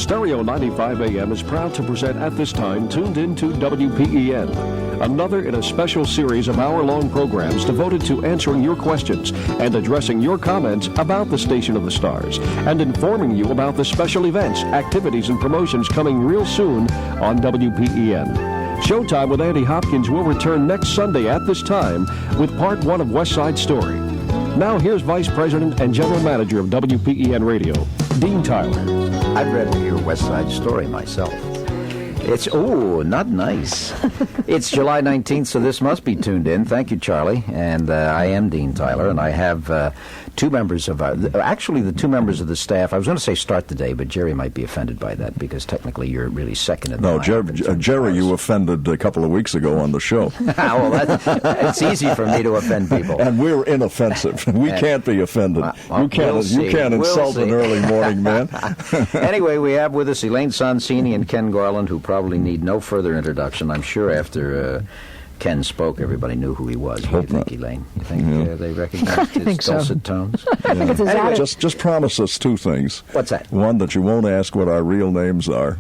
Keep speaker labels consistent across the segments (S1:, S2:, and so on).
S1: Stereo 95 AM is proud to present at this time Tuned Into WPEN, another in a special series of hour-long programs devoted to answering your questions and addressing your comments about the Station of the Stars and informing you about the special events, activities, and promotions coming real soon on WPEN. Showtime with Andy Hopkins will return next Sunday at this time with Part 1 of West Side Story. Now here's Vice President and General Manager of WPEN Radio, Dean Tyler.
S2: I've read your West Side Story myself. It's, not nice. It's July 19th, so this must be tuned in. Thank you, Charlie. And I am Dean Tyler, and I have two members of the two members of the staff. I was going to say start the day, but Jerry might be offended by that because technically you're really second in the line.
S3: No, Jerry, you offended a couple of weeks ago on the show.
S2: Well, it's easy for me to offend people.
S3: And we're inoffensive. We can't be offended. You can't insult an early morning man.
S2: Anyway, we have with us Elaine Sonsini and Ken Garland, who probably need no further introduction. I'm sure after Ken spoke, everybody knew who he was. What do you think, Elaine? You think they recognized his dulcet tones?
S3: Anyway, just promise us two things.
S2: What's that?
S3: One, that you won't ask what our real names are.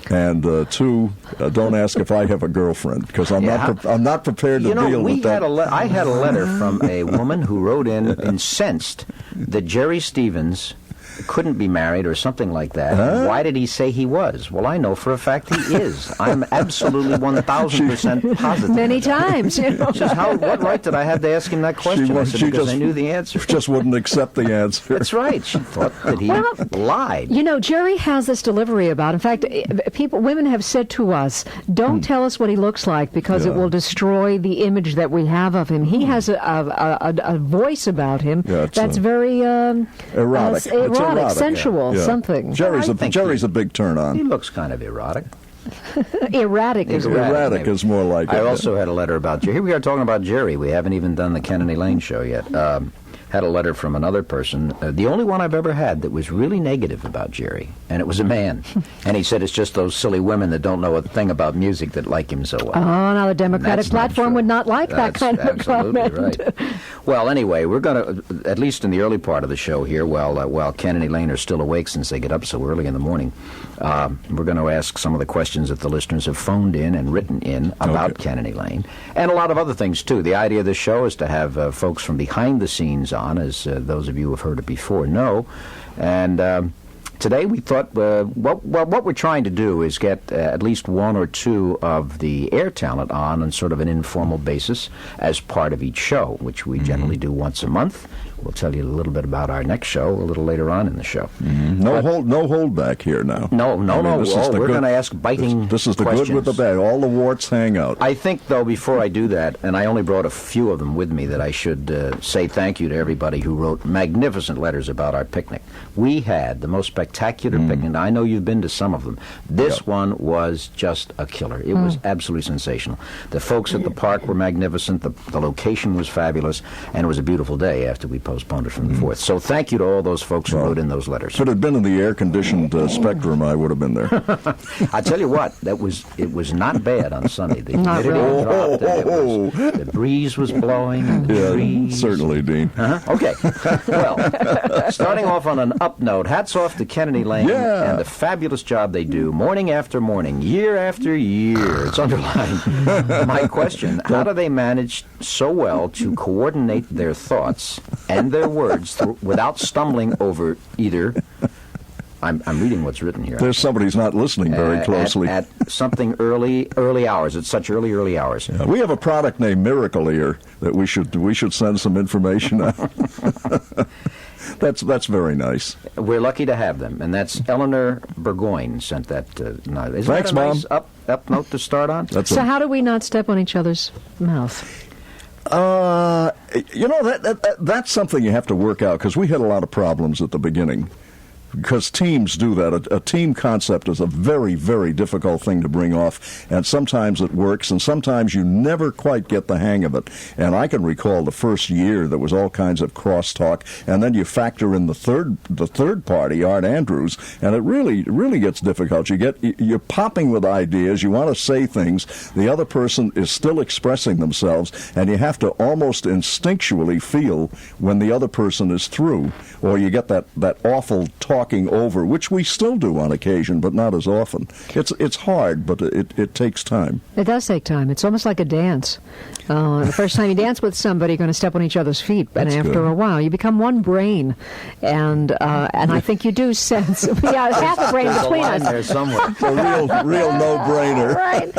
S3: And two, don't ask if I have a girlfriend, because I'm not prepared to deal with that.
S2: I had a letter from a woman who wrote in incensed that Jerry Stevens couldn't be married or something like that.
S3: Huh?
S2: Why did he say he was? Well, I know for a fact he is. I'm absolutely 1,000% positive.
S4: Many times.
S2: What right did I have to ask him that question? Because I knew the answer.
S3: Just wouldn't accept the answer.
S2: That's right. She thought that he lied.
S4: Jerry has this delivery about. In fact, women have said to us, "Don't tell us what he looks like because it will destroy the image that we have of him." He has a voice about him that's very
S3: erotic.
S4: Erotic, sensual, something.
S3: Jerry's a big turn on.
S2: He looks kind of erotic.
S4: Erratic
S3: is more like it.
S2: I also had a letter about Jerry. Here we are talking about Jerry. We haven't even done the Ken and Elaine show yet. Had a letter from another person, the only one I've ever had that was really negative about Jerry, and it was a man. And he said it's just those silly women that don't know a thing about music that like him so well.
S4: Oh, now the Democratic platform would not like that kind of comment.
S2: Right. Well, anyway, we're going to, at least in the early part of the show here, while Ken and Elaine are still awake since they get up so early in the morning, we're going to ask some of the questions that the listeners have phoned in and written in about Ken and Elaine, and a lot of other things, too. The idea of this show is to have folks from behind the scenes on, as those of you who have heard it before know. And today we thought, what we're trying to do is get at least one or two of the air talent on sort of an informal basis as part of each show, which we generally do once a month. We'll tell you a little bit about our next show a little later on in the show.
S3: No hold back here now.
S2: No. We're going to ask biting
S3: This is the
S2: questions.
S3: Good with the bad. All the warts hang out.
S2: I think, though, before I do that, and I only brought a few of them with me, that I should say thank you to everybody who wrote magnificent letters about our picnic. We had the most spectacular picnic. I know you've been to some of them. This one was just a killer. It was absolutely sensational. The folks at the park were magnificent. The location was fabulous. And it was a beautiful day after we postponed it from the 4th. So thank you to all those folks who wrote in those letters.
S3: If it had been in the air-conditioned spectrum, I would have been there.
S2: I tell you what, it was not bad on Sunday. The humidity dropped. The breeze was blowing.
S3: Certainly, Dean.
S2: Okay. Well, starting off on an up note, hats off to Ken and Elaine and the fabulous job they do, morning after morning, year after year. It's underlined. My question, how do they manage so well to coordinate their thoughts and their words without stumbling over either? I'm reading what's written here.
S3: There's somebody who's not listening very closely.
S2: At something early hours. At such early hours.
S3: Yeah, we have a product named Miracle Ear that we should send some information out. That's very nice.
S2: We're lucky to have them, and that's Eleanor Burgoyne sent that. Isn't
S3: Thanks,
S2: that a nice
S3: Mom.
S2: up note to start on?
S4: So how do we not step on each other's mouth?
S3: That's something you have to work out, because we had a lot of problems at the beginning. Because teams do that. A team concept is a very, very difficult thing to bring off, and sometimes it works, and sometimes you never quite get the hang of it. And I can recall the first year there was all kinds of crosstalk, and then you factor in the third party, Art Andrews, and it really gets difficult. You're popping with ideas. You want to say things. The other person is still expressing themselves, and you have to almost instinctually feel when the other person is through, or you get that awful talk talking over, which we still do on occasion, but not as often. It's hard, but it takes time.
S4: It does take time. It's almost like a dance. The first time you dance with somebody, you're going to step on each other's feet, and
S3: That's
S4: after
S3: good.
S4: a while, you become one brain, and I think you do sense. Yeah, half a brain
S2: There's a
S4: between
S2: line
S4: us.
S2: there somewhere.
S3: It's a real no-brainer.
S4: Right.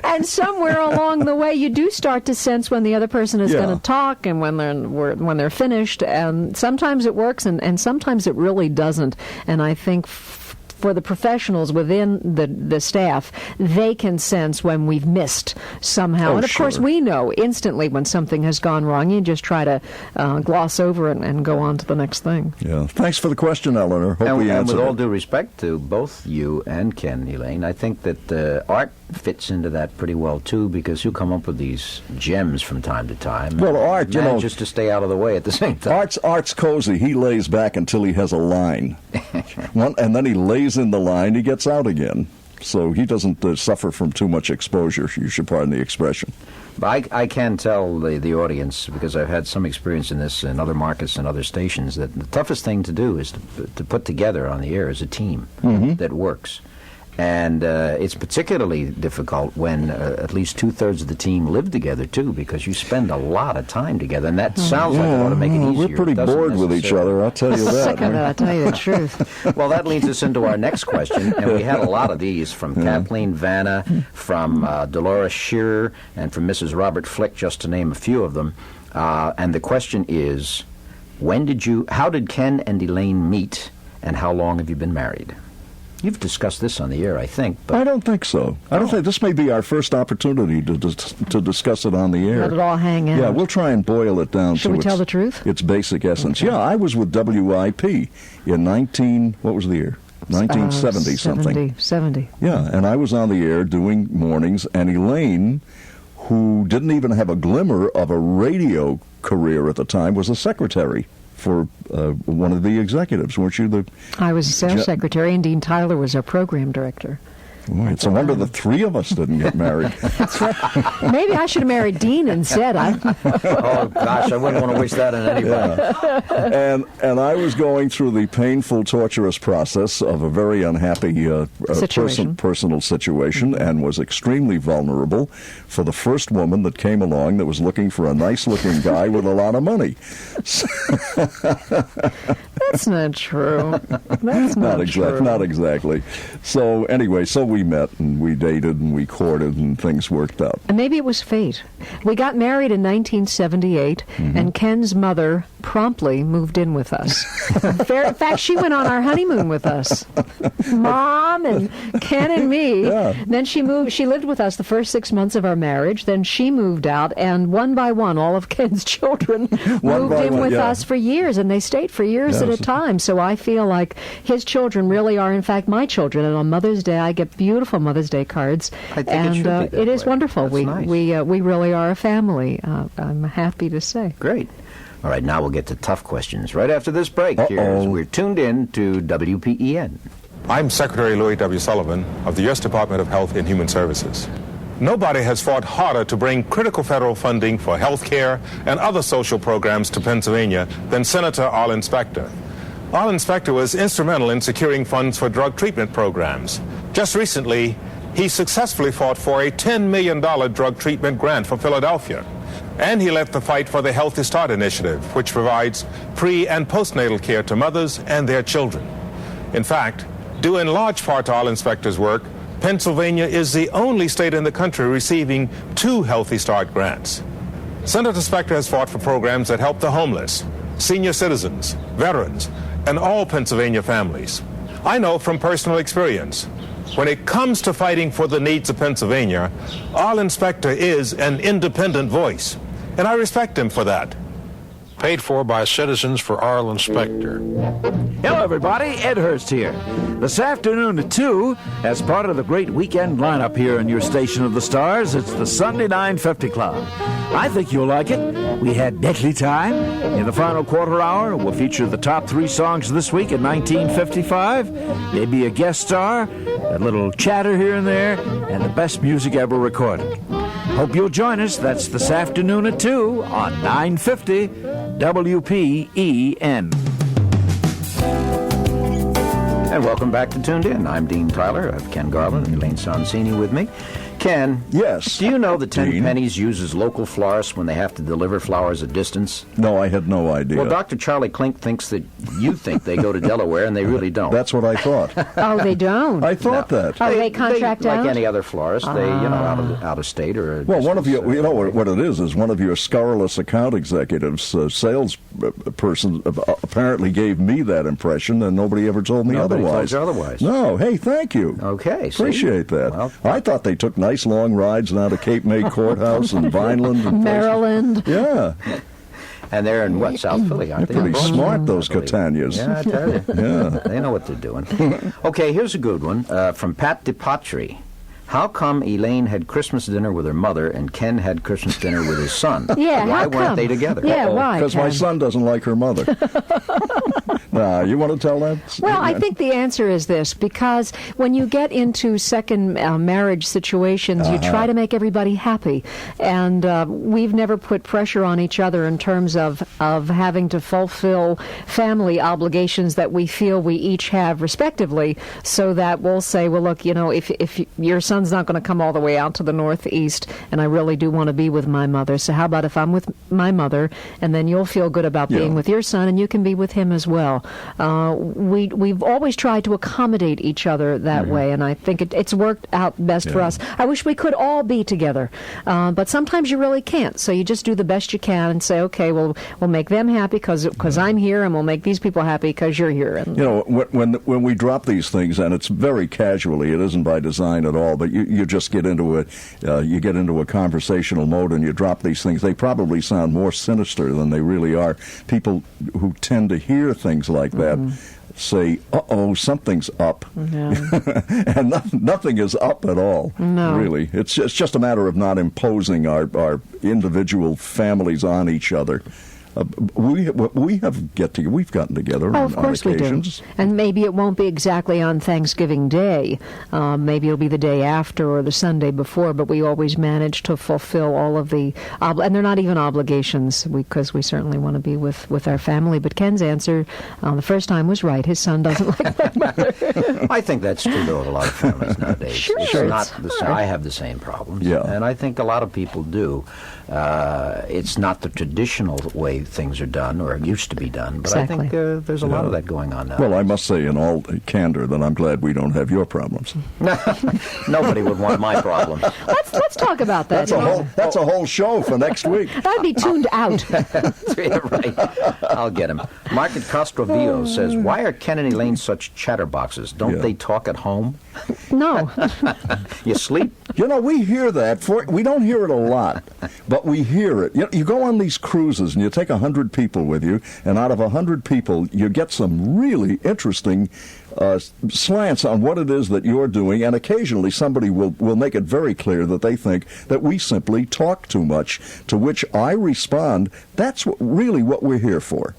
S4: And somewhere along the way, you do start to sense when the other person is
S3: Yeah.
S4: going to talk and when they're finished. And sometimes it works, and sometimes it really doesn't. And I think for the professionals within the staff, they can sense when we've missed somehow.
S3: Oh,
S4: and of course,
S3: sure.
S4: we know instantly when something has gone wrong. You just try to gloss over it and go on to the next thing.
S3: Yeah. Thanks for the question, Eleanor. Hope we
S2: And
S3: answered
S2: with all
S3: it.
S2: due respect to both you and Ken, Elaine, I think that art fits into that pretty well, too, because you come up with these gems from time to time.
S3: Well, art, you know,
S2: manages to stay out of the way at the same time.
S3: Art's cozy. He lays back until he has a line. And then he lays in the line, he gets out again. So he doesn't suffer from too much exposure, you should pardon the expression.
S2: But I can tell the audience, because I've had some experience in this in other markets and other stations, that the toughest thing to do is to put together on the air is a team that works. And it's particularly difficult when at least two-thirds of the team live together, too, because you spend a lot of time together. And that sounds like it ought to make it easier.
S3: We're pretty
S2: It doesn't
S3: bored with each
S2: necessarily.
S3: other, I'll tell you that.
S4: Sick of it, I'll tell you the truth.
S2: Well, that leads us into our next question, and we had a lot of these from Kathleen Vanna, from Dolores Shearer, and from Mrs. Robert Flick, just to name a few of them. And the question is, how did Ken and Elaine meet, and how long have you been married? You've discussed this on the air, I think. But
S3: I don't think so. I don't think this may be our first opportunity to discuss it on the air.
S4: Let it all hang out.
S3: Yeah, we'll try and boil it down
S4: Should
S3: to
S4: we tell the truth?
S3: its basic essence. Yeah, I was with WIP in what was the year? 1970 something.
S4: 70.
S3: Yeah, and I was on the air doing mornings, and Elaine, who didn't even have a glimmer of a radio career at the time, was a secretary for one of the executives, weren't you?
S4: I was a sales secretary, and Dean Tyler was our program director.
S3: Boy, it's a wonder the three of us didn't get married.
S4: Maybe I should have married Dean instead.
S2: oh, gosh, I wouldn't want to wish that on anybody.
S3: And I was going through the painful, torturous process of a very unhappy personal situation, and was extremely vulnerable for the first woman that came along that was looking for a nice-looking guy with a lot of money.
S4: That's not true. That's not true.
S3: Not exactly. So anyway, so we met and we dated and we courted and things worked out.
S4: And maybe it was fate. We got married in 1978, and Ken's mother promptly moved in with us. In fact, she went on our honeymoon with us. Mom and Ken and me.
S3: Yeah.
S4: Then she moved. She lived with us the first 6 months of our marriage. Then she moved out, and one by one, all of Ken's children moved in with us for years, and they stayed for years at a time. So I feel like his children really are, in fact, my children. And on Mother's Day, I get beautiful Mother's Day cards.
S2: I think
S4: and
S2: it should be that
S4: it is
S2: way.
S4: wonderful.
S2: That's nice.
S4: We really are a family. I'm happy to say.
S2: Great. All right, now we'll get to tough questions right after this break. Here's, we're tuned in to WPEN.
S5: I'm Secretary Louis W. Sullivan of the U.S. Department of Health and Human Services. Nobody has fought harder to bring critical federal funding for health care and other social programs to Pennsylvania than Senator Arlen Specter. Arlen Specter was instrumental in securing funds for drug treatment programs. Just recently, he successfully fought for a $10 million drug treatment grant for Philadelphia. And he led the fight for the Healthy Start Initiative, which provides pre- and postnatal care to mothers and their children. In fact, due in large part to Arlen Specter's work, Pennsylvania is the only state in the country receiving 2 Healthy Start grants. Senator Specter has fought for programs that help the homeless, senior citizens, veterans, and all Pennsylvania families. I know from personal experience, when it comes to fighting for the needs of Pennsylvania, Arlen Specter is an independent voice, and I respect him for that.
S6: Paid for by Citizens for Arlen Specter.
S7: Hello, everybody. Ed Hurst here. This afternoon at 2, as part of the great weekend lineup here on your Station of the Stars, it's the Sunday 950 Club. I think you'll like it. We had deadly time. In the final quarter hour, we'll feature the top 3 songs this week in 1955, maybe a guest star, a little chatter here and there, and the best music ever recorded. Hope you'll join us. That's this afternoon at 2 on 950 WPEN.
S2: And welcome back to Tuned In. I'm Dean Tyler. I have Ken Garland and Elaine Sonsini with me. Ken.
S3: Yes.
S2: Do you know that Ten
S3: Dean?
S2: Pennies uses local florists when they have to deliver flowers a distance?
S3: No, I had no idea.
S2: Well, Dr. Charlie Klink thinks that you think they go to Delaware, and they really don't.
S3: That's what I thought.
S4: Oh, they don't.
S3: I thought that.
S4: Oh, they contract
S2: like
S4: out?
S2: any other florist. They, out of state or.
S3: Well, one of
S2: distance,
S3: you know what it is one of your scurrilous account executives, sales person, apparently gave me that impression, and nobody ever told me
S2: Nobody
S3: otherwise.
S2: told you otherwise.
S3: No, hey, thank you.
S2: Okay, see?
S3: Appreciate that.
S2: Well,
S3: I thought they took nice long rides down to Cape May Courthouse and Vineland and
S4: Maryland.
S3: Yeah,
S2: And they're in what, South Philly, aren't
S3: they're
S2: they?
S3: pretty smart, those
S2: I believe.
S3: Catanias.
S2: Yeah, I tell you.
S3: Yeah.
S2: They know what they're doing. Okay, here's a good one from Pat DePatri. How come Elaine had Christmas dinner with her mother and Ken had Christmas dinner with his son?
S4: Yeah,
S2: Why
S4: how
S2: weren't
S4: come?
S2: they together?
S4: Yeah, why?
S3: Because my
S4: Ken?
S3: son doesn't like her mother. You want to tell that?
S4: Well, I think the answer is this, because when you get into second marriage situations, you try to make everybody happy. And we've never put pressure on each other in terms of having to fulfill family obligations that we feel we each have respectively, so that we'll say, well, look, if your son's not going to come all the way out to the Northeast, and I really do want to be with my mother, so how about if I'm with my mother, and then you'll feel good about being with your son, and you can be with him as well. We've always tried to accommodate each other that way, and I think it's worked out best for us. I wish we could all be together, but sometimes you really can't. So you just do the best you can and say, okay, we'll make them happy because I'm here, and we'll make these people happy because you're here. And,
S3: when we drop these things, and it's very casually, it isn't by design at all, but you just get into a conversational mode and you drop these things. They probably sound more sinister than they really are. People who tend to hear things like that say, uh-oh, something's up. And nothing is up at all, really. It's just a matter of not imposing our individual families on each other. We've gotten together
S4: of course
S3: on
S4: we do.
S3: occasions.
S4: And maybe it won't be exactly on Thanksgiving Day. Maybe it'll be the day after or the Sunday before, but we always manage to fulfill all of the, and they're not even obligations, because we certainly want to be with our family. But Ken's answer the first time was right. His son doesn't like my mother.
S2: I think that's true to a lot of families nowadays.
S4: Sure.
S2: It's not the same. I have the same problems, and I think a lot of people do. It's not the traditional way things are done, or used to be done, but
S4: Exactly.
S2: I think there's a lot of that going on now.
S3: Well, I must say in all candor that I'm glad we don't have your problems.
S2: Nobody would want my problem.
S4: Let's talk about that.
S3: That's a whole show for next week.
S4: That'd be tuned out.
S2: Yeah, right. I'll get him. Mark at Castrovillo says, why are Ken and Elaine such chatterboxes? Don't they talk at home?
S4: No.
S2: You sleep?
S3: We hear that. We don't hear it a lot, but we hear it. You go on these cruises and you take 100 people with you, and out of 100 people, you get some really interesting slants on what it is that you're doing, and occasionally somebody will make it very clear that they think that we simply talk too much, to which I respond, that's really what we're here for.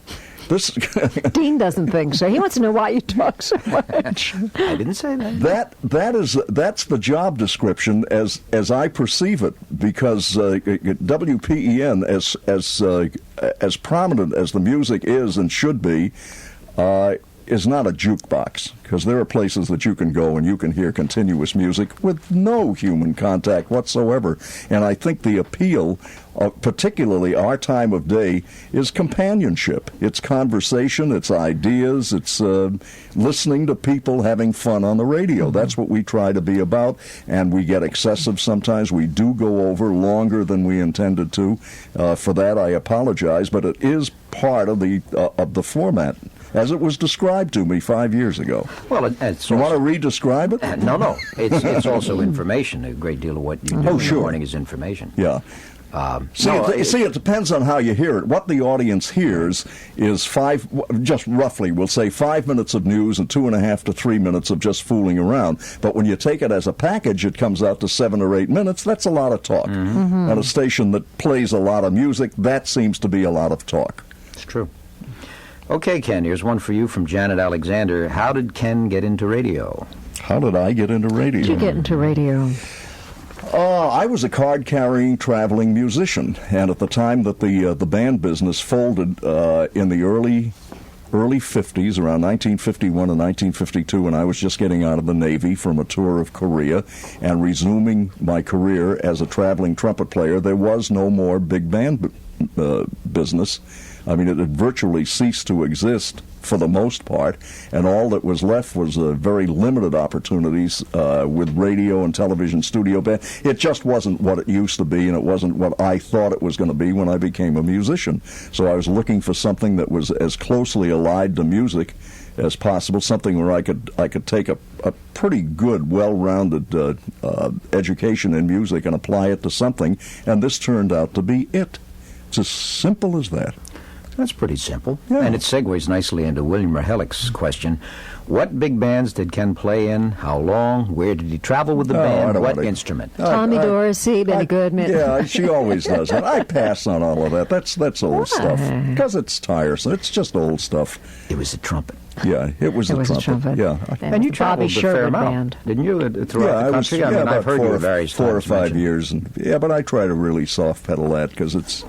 S4: Dean doesn't think so. He wants to know why you talk so much.
S2: I didn't say that.
S3: That's the job description as I perceive it, because WPEN, as prominent as the music is and should be, is not a jukebox, because there are places that you can go and you can hear continuous music with no human contact whatsoever. And I think the appeal, particularly our time of day, is companionship. It's conversation, it's ideas, it's listening to people having fun on the radio. That's what we try to be about, and we get excessive sometimes. We do go over longer than we intended to. For that, I apologize, but it is part of the format as it was described to me 5 years ago.
S2: Well, it's
S3: you want to re-describe it?
S2: No. It's also information. A great deal of what you do in the morning is information.
S3: Yeah. It depends on how you hear it. What the audience hears is just roughly, we'll say 5 minutes of news and 2.5 to 3 minutes of just fooling around. But when you take it as a package, it comes out to 7 or 8 minutes. That's a lot of talk. At a station that plays a lot of music, that seems to be a lot of talk.
S2: It's true. Okay, Ken, here's one for you from Janet Alexander. How did Ken get into radio?
S3: How did I get into radio?
S4: How did you get into radio?
S3: I was a card-carrying traveling musician, and at the time that the band business folded in the early early 50s, around 1951 and 1952, when I was just getting out of the Navy from a tour of Korea and resuming my career as a traveling trumpet player. There was no more big band business. I mean, it had virtually ceased to exist for the most part, and all that was left was very limited opportunities with radio and television studio band. It just wasn't what it used to be, and it wasn't what I thought it was going to be when I became a musician. So I was looking for something that was as closely allied to music as possible, something where I could take a pretty good, well-rounded education in music and apply it to something, and this turned out to be it. It's as simple as that.
S2: That's pretty simple.
S3: Yeah.
S2: And it segues nicely into William Rahelick's question. What big bands did Ken play in? How long? Where did he travel with the band? What instrument?
S4: Tommy Dorsey, Benny Goodman.
S3: Yeah, she always does that. I pass on all of that. That's old stuff. Because it's tiresome. It's just old stuff.
S2: It was a trumpet.
S3: Yeah, it was a trumpet. Yeah.
S2: And you traveled a fair amount, didn't you, throughout the country? I mean, I've heard you various times.
S3: 4 or 5 years. But I try to really soft pedal that because it's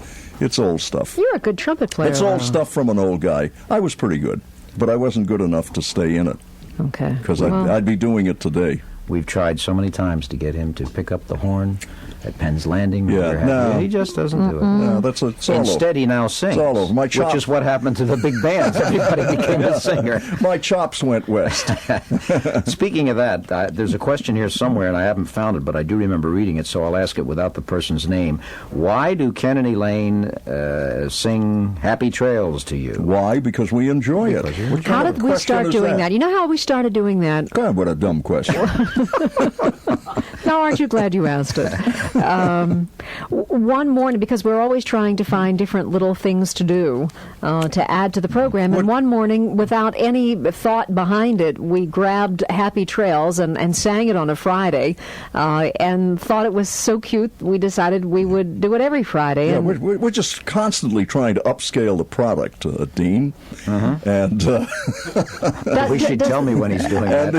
S3: old stuff.
S4: You're a good trumpet player.
S3: It's old stuff from an old guy. I was pretty good, but I wasn't good enough to stay in it.
S4: Okay.
S3: Because I'd be doing it today.
S2: We've tried so many times to get him to pick up the horn at Penn's Landing.
S3: No.
S2: He just doesn't do it.
S3: No, it's all
S2: Instead,
S3: over.
S2: he now sings,
S3: It's all over.
S2: which is what happened to the big bands. Everybody became a singer.
S3: My chops went west.
S2: Speaking of that, there's a question here somewhere, and I haven't found it, but I do remember reading it, so I'll ask it without the person's name. Why do Ken and Elaine sing Happy Trails to you?
S3: Why? Because we enjoy it.
S4: How did we start doing that? You know how we started doing that?
S3: God, what a dumb question.
S4: Now, aren't you glad you asked it? One morning, because we're always trying to find different little things to do to add to the program, and one morning, without any thought behind it, we grabbed Happy Trails and sang it on a Friday, and thought it was so cute, we decided we would do it every Friday.
S3: Yeah, we're just constantly trying to upscale the product, Dean. And
S2: At least he'd tell me when he's doing that.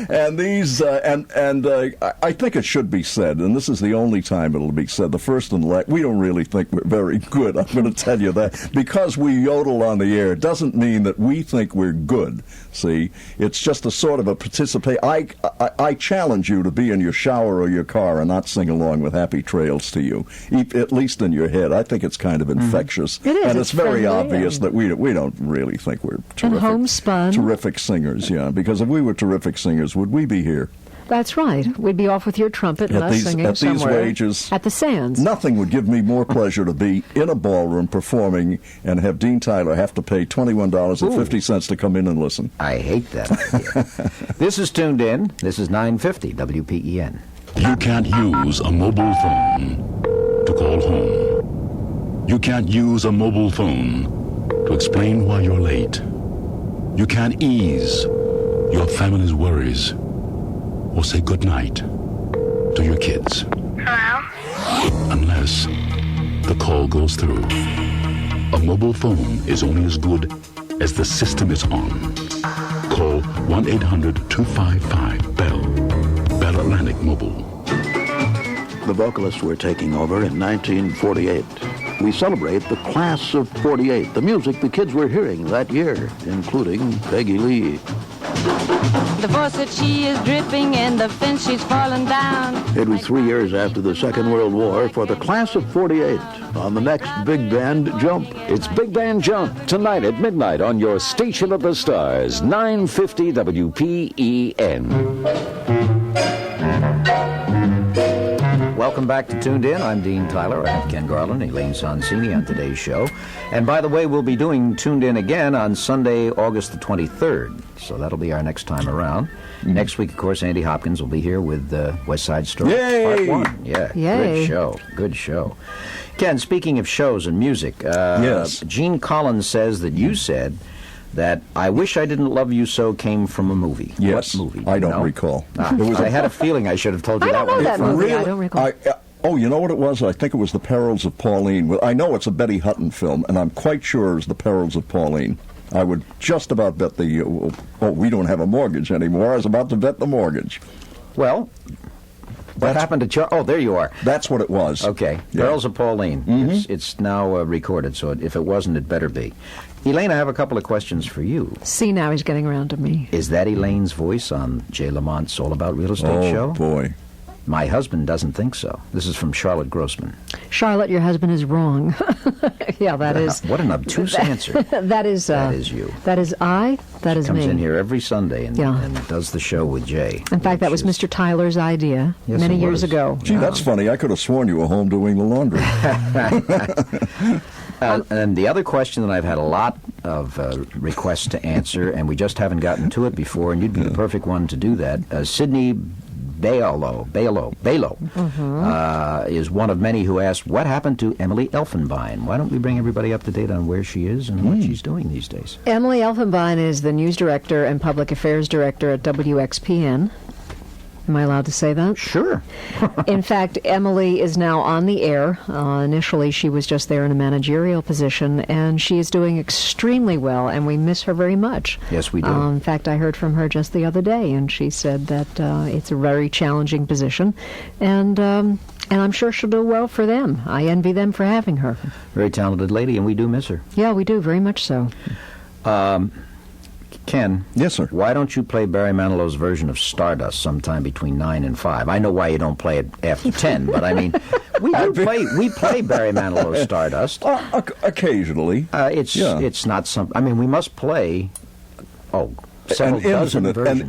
S3: and these I think it should be said, and this is the only time it'll be said, the first and last, we don't really think we're very good. I'm going to tell you that. Because we yodel on the air doesn't mean that we think we're good. See, it's just a sort of a participate. I challenge you to be in your shower or your car and not sing along with Happy Trails to you, at least in your head. I think it's kind of infectious.
S4: It is.
S3: And it's very
S4: friendly,
S3: obvious that we don't really think we're
S4: and homespun.
S3: terrific singers, yeah. Because if we were terrific singers, would we be here?
S4: That's right. We'd be off with your trumpet and us singing
S3: at these
S4: somewhere
S3: wages,
S4: at the Sands.
S3: Nothing would give me more pleasure to be in a ballroom performing and have Dean Tyler have to pay $21.50 to come in and listen.
S2: I hate that idea. This is Tuned In. This is 950 WPEN.
S8: You can't use a mobile phone to call home. You can't use a mobile phone to explain why you're late. You can't ease your family's worries or say goodnight to your kids.
S9: Hello?
S8: Unless the call goes through. A mobile phone is only as good as the system it's on. Call 1-800-255-BELL. Bell Atlantic Mobile.
S10: The vocalists were taking over in 1948. We celebrate the class of 48, the music the kids were hearing that year, including Peggy Lee.
S9: The faucet, she is dripping, and the fence, she's falling down.
S10: It was 3 years after the Second World War for the class of 48 on the next Big Band Jump.
S11: It's Big Band Jump tonight at midnight on your Station of the Stars, 950 WPEN.
S2: Welcome back to Tuned In. I'm Dean Tyler. I have Ken Garland and Elaine Sonsini on today's show. And by the way, we'll be doing Tuned In again on Sunday, August the 23rd. So that'll be our next time around. Next week, of course, Andy Hopkins will be here with West Side Story
S3: Yay!
S2: Part 1. Yeah,
S4: Yay.
S2: good show. Good show. Ken, speaking of shows and music,
S3: Yes.
S2: Gene Collins says that you said that I Wish I Didn't Love You So came from a movie.
S3: Yes.
S2: What movie?
S3: I don't
S2: You know?
S3: recall.
S2: I had a feeling I should have told you
S4: I
S2: that
S4: don't know
S2: one.
S4: that movie.
S3: Really?
S4: I don't recall.
S3: You know what it was? I think it was The Perils of Pauline. Well, I know it's a Betty Hutton film, and I'm quite sure it was The Perils of Pauline. I would just about bet we don't have a mortgage anymore. I was about to bet the mortgage.
S2: Well, What happened to Charles? Oh, there you are.
S3: That's what it was.
S2: Okay.
S3: Yeah.
S2: Perils of Pauline. It's now recorded, so if it wasn't, it better be. Elaine, I have a couple of questions for you.
S4: See, now he's getting around to me.
S2: Is that Elaine's voice on Jay Lamont's All About Real Estate show?
S3: Oh, boy.
S2: My husband doesn't think so. This is from Charlotte Grossman.
S4: Charlotte, your husband is wrong. Yeah, that is.
S2: What an obtuse answer.
S4: That is
S2: you.
S4: That is I. That is me.
S2: Comes in here every Sunday and does the show with Jay.
S4: In fact, that was Mr. Tyler's idea many years ago.
S3: Gee, that's funny. I could have sworn you were home doing the laundry.
S2: And the other question that I've had a lot of requests to answer, and we just haven't gotten to it before, and you'd be the perfect one to do that. Sydney Balo is one of many who asked, what happened to Emily Elfenbein? Why don't we bring everybody up to date on where she is and what she's doing these days?
S4: Emily Elfenbein is the news director and public affairs director at WPEN. Am I allowed to say that?
S2: Sure.
S4: In fact, Emily is now on the air. Initially, she was just there in a managerial position, and she is doing extremely well, and we miss her very much.
S2: Yes, we do.
S4: In fact, I heard from her just the other day, and she said that it's a very challenging position, and I'm sure she'll do well for them. I envy them for having her.
S2: Very talented lady, and we do miss her.
S4: Yeah, we do, very much so.
S2: Ken.
S3: Yes, sir.
S2: Why don't you play Barry Manilow's version of Stardust sometime between 9 and 5? I know why you don't play it after 10, but I mean, we play Barry Manilow's Stardust.
S3: Occasionally.
S2: It's not something. I mean, we must play. An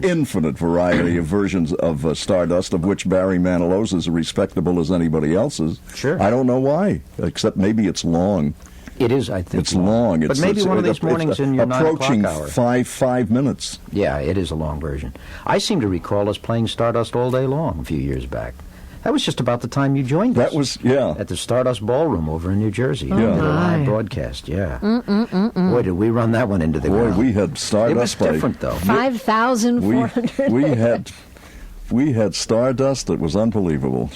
S3: infinite variety of versions of Stardust, of which Barry Manilow's is as respectable as anybody else's.
S2: Sure.
S3: I don't know why, except maybe it's long.
S2: It is, I think.
S3: It's long.
S2: But maybe one of these mornings in your 9 o'clock hour.
S3: Approaching 5 minutes.
S2: Yeah, it is a long version. I seem to recall us playing Stardust all day long a few years back. That was just about the time you joined us.
S3: That was, yeah.
S2: At the Stardust Ballroom over in New Jersey.
S3: Yeah.
S2: The live broadcast, yeah. Boy, did we run that one into the ground.
S3: Boy, we had Stardust.
S2: It was different, though.
S4: 5,400.
S3: We had Stardust that was unbelievable.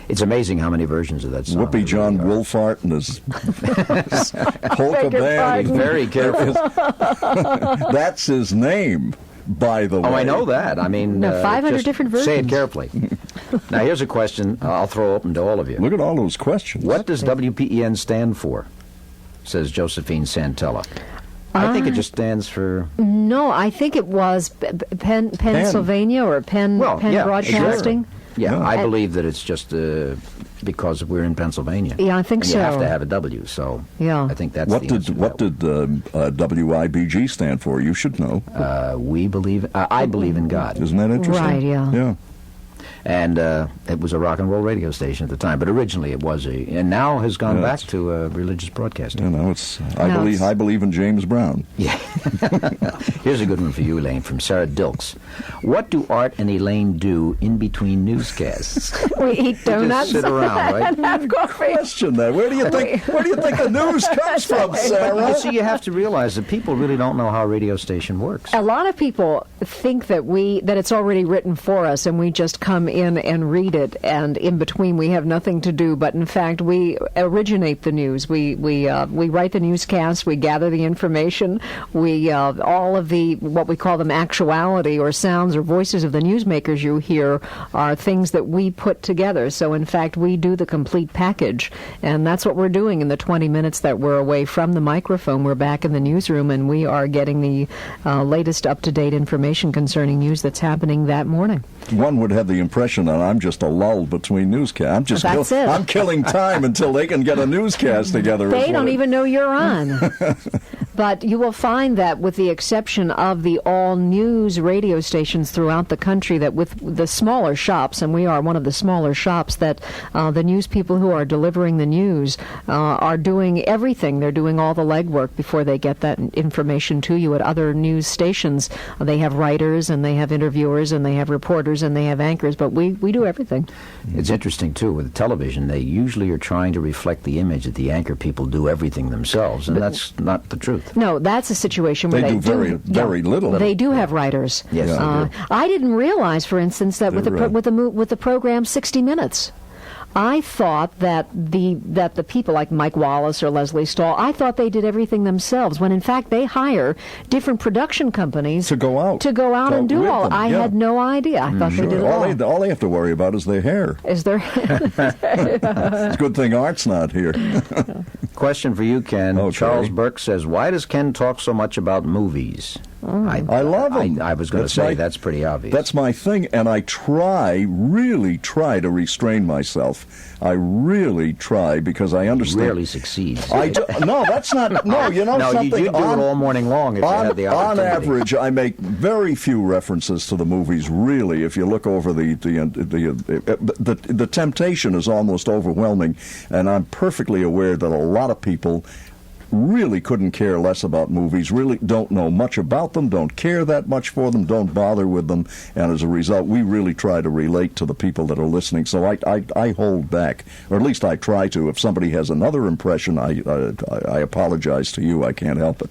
S2: It's amazing how many versions of that song.
S3: Whoopi John Wolfart and his polka band.
S2: Be very careful.
S3: That's his name, by the way.
S2: Oh, I know that. I mean,
S4: 500 different versions.
S2: Say it carefully. Now, here's a question I'll throw open to all of you.
S3: Look at all those questions.
S2: What does WPEN stand for? Says Josephine Santella. I think it just stands for...
S4: No, I think it was Pennsylvania or Penn Broadcasting.
S2: Exactly. Yeah, I believe that it's just because we're in Pennsylvania.
S4: Yeah, I think
S2: and
S4: so.
S2: You have to have a W, so I think that's
S3: what
S2: the
S3: did
S2: answer to
S3: what
S2: that
S3: did WIBG stand for? You should know.
S2: We believe. I believe in God.
S3: Isn't that interesting?
S4: Right. Yeah.
S3: Yeah.
S2: And it was a rock and roll radio station at the time, but originally it was and now has gone back to religious broadcasting.
S3: You know, I believe in James Brown.
S2: Yeah. Here's a good one for you, Elaine, from Sarah Dilks. What do Art and Elaine do in between newscasts?
S4: We eat donuts.
S2: Just sit around, right?
S4: And have coffee.
S3: Question that. Where do you think the news comes from, Sarah?
S2: You see, you have to realize that people really don't know how a radio station works.
S4: A lot of people think that it's already written for us, and we just come in and read it, and in between we have nothing to do. But in fact, we originate the news. We write the newscast. We gather the information. We all of the what we call them actuality or sounds or voices of the newsmakers you hear are things that we put together. So in fact, we do the complete package, and that's what we're doing in the 20 minutes that we're away from the microphone. We're back in the newsroom, and we are getting the latest up-to-date information concerning news that's happening that morning.
S3: One would have the impression that I'm just a lull between newscasts. I'm killing time until they can get a newscast together.
S4: They don't even know you're on. But you will find that with the exception of the all-news radio stations throughout the country, that with the smaller shops, and we are one of the smaller shops, that the news people who are delivering the news are doing everything. They're doing all the legwork before they get that information to you. At other news stations, they have writers, and they have interviewers, and they have reporters, and they have anchors, but we do everything.
S2: It's interesting, too, with television, they usually are trying to reflect the image that the anchor people do everything themselves, and that's not the truth.
S4: No, that's a situation where
S3: they do very little.
S4: They do have writers.
S2: Yes, they do.
S4: I didn't realize, for instance, that with the program 60 Minutes, I thought that the people like Mike Wallace or Leslie Stahl, I thought they did everything themselves, when in fact they hire different production companies
S3: to go out
S4: and do all. I had no idea. I thought they did it all.
S3: All they have to worry about is their hair.
S4: Is their
S3: It's a good thing Art's not here.
S2: Question for you, Ken.
S3: Okay.
S2: Charles Burke says, why does Ken talk so much about movies?
S3: I love them.
S2: I was going to say that's pretty obvious.
S3: That's my thing, and I really try to restrain myself. I really try, because I understand.
S2: Rarely succeeds.
S3: No, that's not. No, you know
S2: no,
S3: something.
S2: You do it all morning long if you had the opportunity.
S3: On average, I make very few references to the movies. Really, if you look over the temptation is almost overwhelming, and I'm perfectly aware that a lot of people really couldn't care less about movies, really don't know much about them, don't care that much for them, don't bother with them, and as a result, we really try to relate to the people that are listening. So I hold back, or at least I try to. If somebody has another impression, I apologize to you. I can't help it.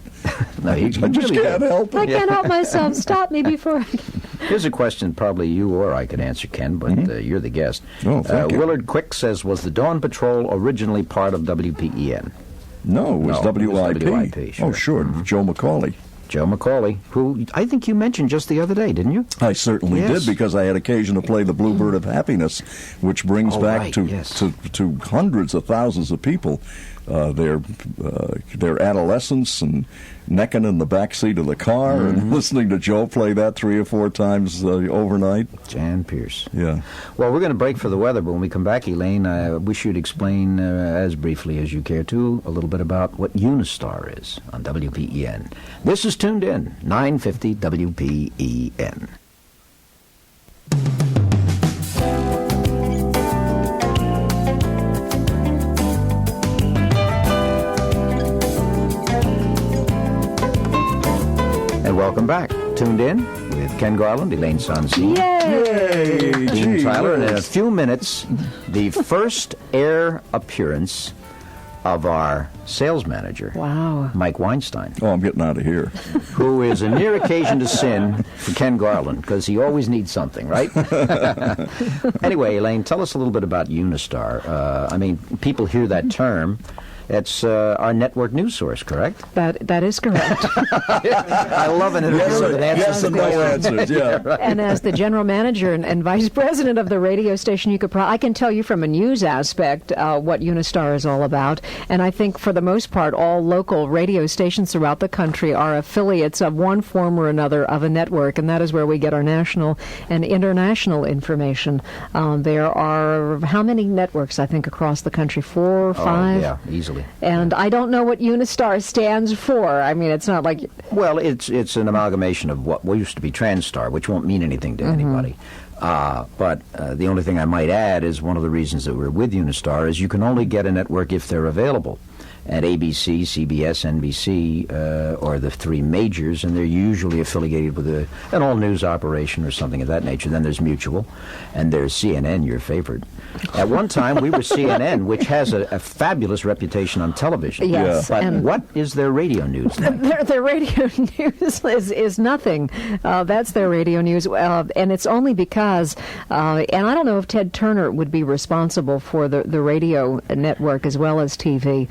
S2: No,
S3: I just can't help it.
S4: I can't help myself. Stop me before.
S2: Here's a question probably you or I could answer, Ken, but you're the guest.
S3: Oh, thank you.
S2: Willard Quick says, was the Dawn Patrol originally part of WPEN?
S3: No, it was WIP.
S2: Sure.
S3: Oh, sure. Joe McCauley.
S2: Joe McCauley, who I think you mentioned just the other day, didn't you?
S3: I certainly did, because I had occasion to play the Bluebird of Happiness, which brings back to hundreds of thousands of people their adolescence and necking in the back seat of the car and listening to Joe play that 3 or 4 times overnight.
S2: Jan Pierce.
S3: Yeah.
S2: Well, we're going to break for the weather, but when we come back, Elaine, I wish you'd explain, as briefly as you care to, a little bit about what Unistar is on WPEN. This is Tuned In, 950 WPEN. And welcome back. Tuned In with Ken Garland, Elaine Sonstein.
S3: Yay!
S2: Dean Tyler, and in a few minutes, the first air appearance of our sales manager, Mike Weinstein.
S3: Oh, I'm getting out of here.
S2: Who is a near occasion to sin for Ken Garland, because he always needs something, right? Anyway, Elaine, tell us a little bit about Unistar. I mean, people hear that term. It's our network news source, correct?
S4: That is correct.
S2: I love an interviewer that answers the question.
S3: Yeah.
S4: And as the general manager and vice president of the radio station, I can tell you from a news aspect what Unistar is all about. And I think for the most part, all local radio stations throughout the country are affiliates of one form or another of a network, and that is where we get our national and international information. There are how many networks, I think, across the country? 4 or 5?
S2: Yeah, easily.
S4: And I don't know what Unistar stands for. I mean, it's not like...
S2: Well, it's an amalgamation of what used to be Transstar, which won't mean anything to anybody. But the only thing I might add is one of the reasons that we're with Unistar is you can only get a network if they're available at ABC, CBS, NBC, or the 3 majors, and they're usually affiliated with an all-news operation or something of that nature. Then there's Mutual, and there's CNN, your favorite. At one time, we were CNN, which has a fabulous reputation on television.
S4: Yes.
S2: But what is their radio news like?
S4: Their radio news is nothing. That's their radio news, and it's only because, and I don't know if Ted Turner would be responsible for the radio network as well as TV,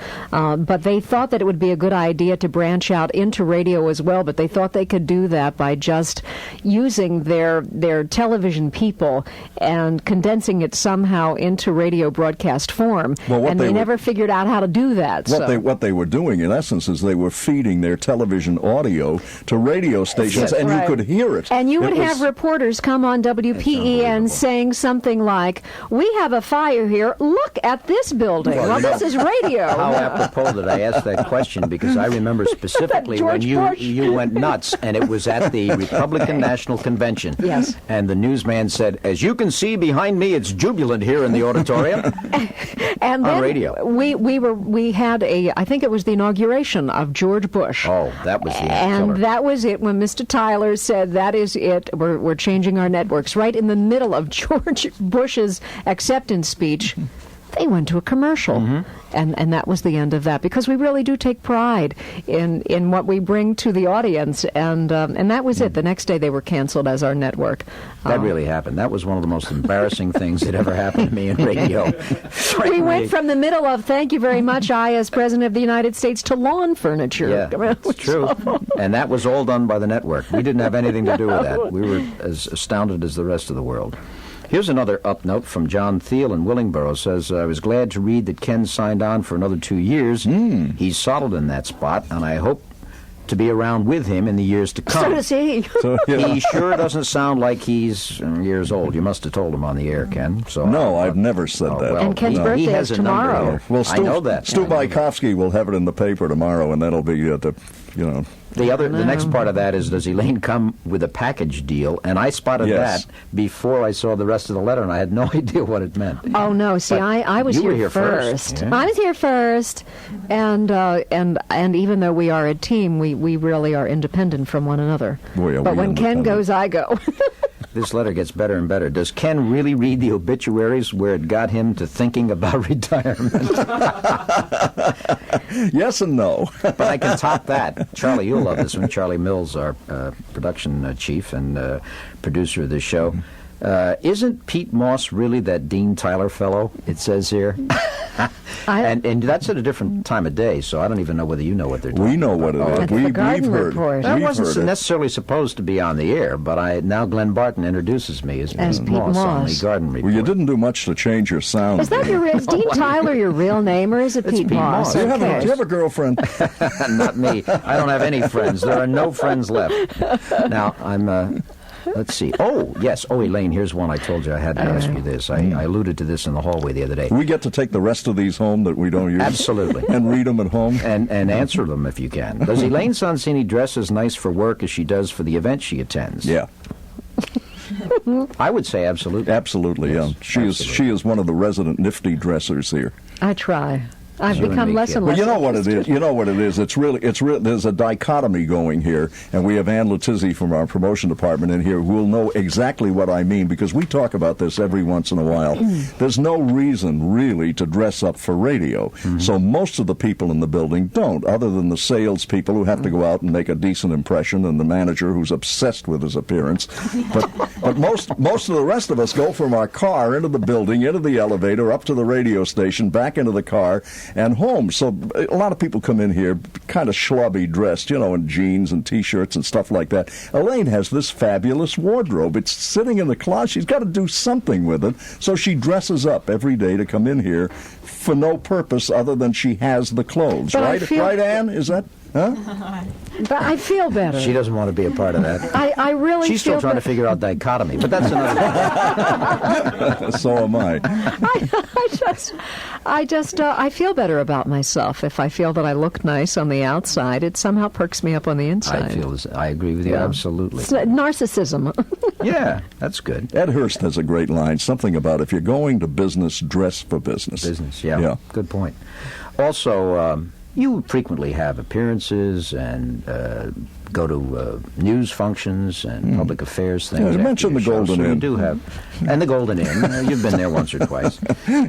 S4: but they thought that it would be a good idea to branch out into radio as well, but they thought they could do that by just using their television people and condensing it somehow into radio broadcast form. And they never figured out how to do that.
S3: What they were doing, in essence, is they were feeding their television audio to radio stations, and you could hear it.
S4: And you would have reporters come on WPEN saying something like, "We have a fire here. Look at this building." Well, this is radio.
S2: How apropos that I asked that question, because I remember specifically when you went nuts, and it was at the Republican National Convention.
S4: Yes.
S2: And the newsman said, "As you can see behind me, it's jubilant here in the auditorium."
S4: And
S2: on
S4: then
S2: radio.
S4: We had I think it was the inauguration of George Bush.
S2: Oh, that was the
S4: And
S2: killer.
S4: that was it when Mr. Tyler said, "That is it. We're changing our networks." Right in the middle of George Bush's acceptance speech. they went to a commercial. And that was the end of that, because we really do take pride in what we bring to the audience, and that was it. The next day they were canceled as our network.
S2: That really happened. That was one of the most embarrassing things that ever happened to me in radio.
S4: We went from the middle of "thank you very much, I as President of the United States" to lawn furniture.
S2: Yeah, it's true. And that was all done by the network. We didn't have anything to do with that. We were as astounded as the rest of the world. Here's another up note from John Thiel in Willingboro. Says, I was glad to read that Ken signed on for another 2 years. He's solid in that spot, and I hope to be around with him in the years to come.
S4: So does he.
S2: He sure doesn't sound like he's years old. You must have told him on the air, Ken. So
S3: No, I've never said that.
S2: Well,
S4: And Ken's birthday
S2: he has
S4: is
S2: a number
S4: tomorrow.
S2: here.
S3: Well,
S2: I know that.
S3: Stu Bajkovsky will have it in the paper tomorrow, and that'll be
S2: The next part of that is, does Elaine come with a package deal? And I spotted
S3: Yes.
S2: that before I saw the rest of the letter, and I had no idea what it meant.
S4: Oh no! See,
S2: But
S4: I was
S2: you were
S4: here
S2: here first. Yeah.
S4: I was here first, and even though we are a team, we really are independent from one another.
S3: Boy, are
S4: but
S3: we
S4: when Ken
S3: independent.
S4: goes, I go.
S2: This letter gets better and better. Does Ken really read the obituaries where it got him to thinking about retirement?
S3: Yes and no.
S2: But I can top that. Charlie, you'll love this one. Charlie Mills, our production chief and producer of this show. Isn't Pete Moss really that Dean Tyler fellow, it says here? And that's at a different time of day, so I don't even know whether you know what they're talking
S3: We know what it
S2: about.
S3: is.
S4: That's the
S3: We've
S4: Garden
S3: heard.
S4: Report.
S2: That
S3: We've
S2: wasn't
S3: heard it.
S2: necessarily supposed to be on the air, but now Glenn Barton introduces me as Pete
S4: Pete
S2: Moss on the
S4: Moss.
S2: Garden Report.
S3: Well, you didn't do much to change your sound.
S4: Is Dean Tyler your real name, or is it
S2: It's
S4: Pete
S2: Pete
S4: Moss?
S2: Moss.
S3: Do
S4: Okay.
S3: you have a girlfriend?
S2: Not me. I don't have any friends. There are no friends left. Now, I'm... let's see. Oh, yes. Oh, Elaine, here's one I told you I had to ask you this. I alluded to this in the hallway the other day.
S3: We get to take the rest of these home that we don't use?
S2: Absolutely.
S3: And read them at home?
S2: And answer them if you can. Does Elaine Sonsini dress as nice for work as she does for the event she attends?
S3: Yeah.
S2: I would say absolutely.
S3: Absolutely,
S2: Yes,
S3: yeah. She is one of the resident nifty dressers here.
S4: I try. I've
S2: You and
S4: become
S2: me,
S4: less
S2: kid.
S4: and
S3: Well,
S4: less.
S3: you know what it is. You know what it is. It's really. There's a dichotomy going here, and we have Ann Letizzi from our promotion department in here who will know exactly what I mean, because we talk about this every once in a while. There's no reason really to dress up for radio, so most of the people in the building don't, other than the salespeople who have to go out and make a decent impression, and the manager who's obsessed with his appearance. But most of the rest of us go from our car into the building, into the elevator, up to the radio station, back into the car, and home. So a lot of people come in here kind of schlubby dressed, in jeans and T-shirts and stuff like that. Elaine has this fabulous wardrobe. It's sitting in the closet. She's got to do something with it. So she dresses up every day to come in here for no purpose other than she has the clothes.
S4: But I
S3: Right,
S4: feel-
S3: right, Ann? Is that... Huh?
S4: But I feel better.
S2: She doesn't want to be a part of that.
S4: I really
S2: She's still
S4: feel
S2: trying to figure out dichotomy, but that's another
S3: So am I.
S4: I feel better about myself. If I feel that I look nice on the outside, it somehow perks me up on the inside.
S2: I agree with you,
S4: Yeah.
S2: absolutely.
S4: It's narcissism.
S2: Yeah, that's good.
S3: Ed Hurst has a great line, something about if you're going to business, dress for business.
S2: Business, yeah. Good point. Also, you frequently have appearances and go to news functions and public affairs things.
S3: Yeah, you
S2: after
S3: mentioned
S2: your
S3: the
S2: show,
S3: Golden
S2: so
S3: Inn.
S2: You do have, and the Golden Inn. You've been there once or twice.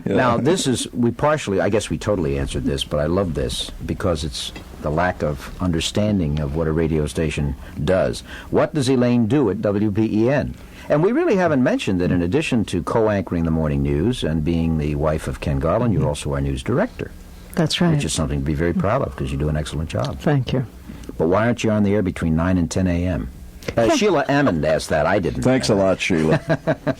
S2: Now, I guess we totally answered this, but I love this because it's the lack of understanding of what a radio station does. What does Elaine do at WPEN? And we really haven't mentioned that in addition to co-anchoring the morning news and being the wife of Ken Garland, you're also our news director.
S4: That's right.
S2: Which is something to be very proud of because you do an excellent job.
S4: Thank you.
S2: But why aren't you on the air between 9 and 10 a.m.? Sheila Ammond asked that. I didn't.
S3: Thanks a lot, Sheila.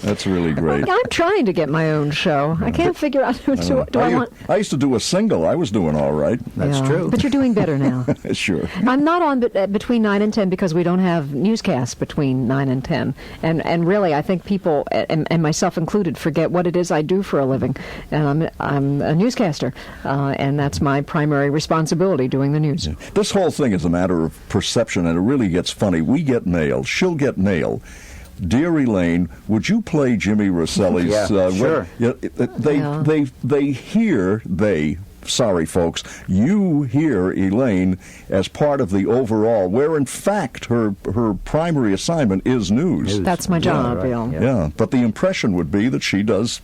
S3: That's really great.
S4: I'm trying to get my own show. I can't figure out do I want.
S3: I used to do a single. I was doing all right.
S2: That's
S4: Yeah,
S2: true.
S4: But you're doing better now.
S3: Sure.
S4: I'm not on between 9 and 10 because we don't have newscasts between 9 and 10. And really, I think people, and myself included, forget what it is I do for a living. And I'm a newscaster, and that's my primary responsibility, doing the news.
S3: This whole thing is a matter of perception, and it really gets funny. We get mail. She'll get mail. Dear Elaine, would you play Jimmy Rosselli's?
S2: Yeah, sure.
S3: sorry, folks, you hear Elaine as part of the overall, where in fact her primary assignment is news.
S4: That's my job, Bill.
S3: Yeah, but the impression would be that she does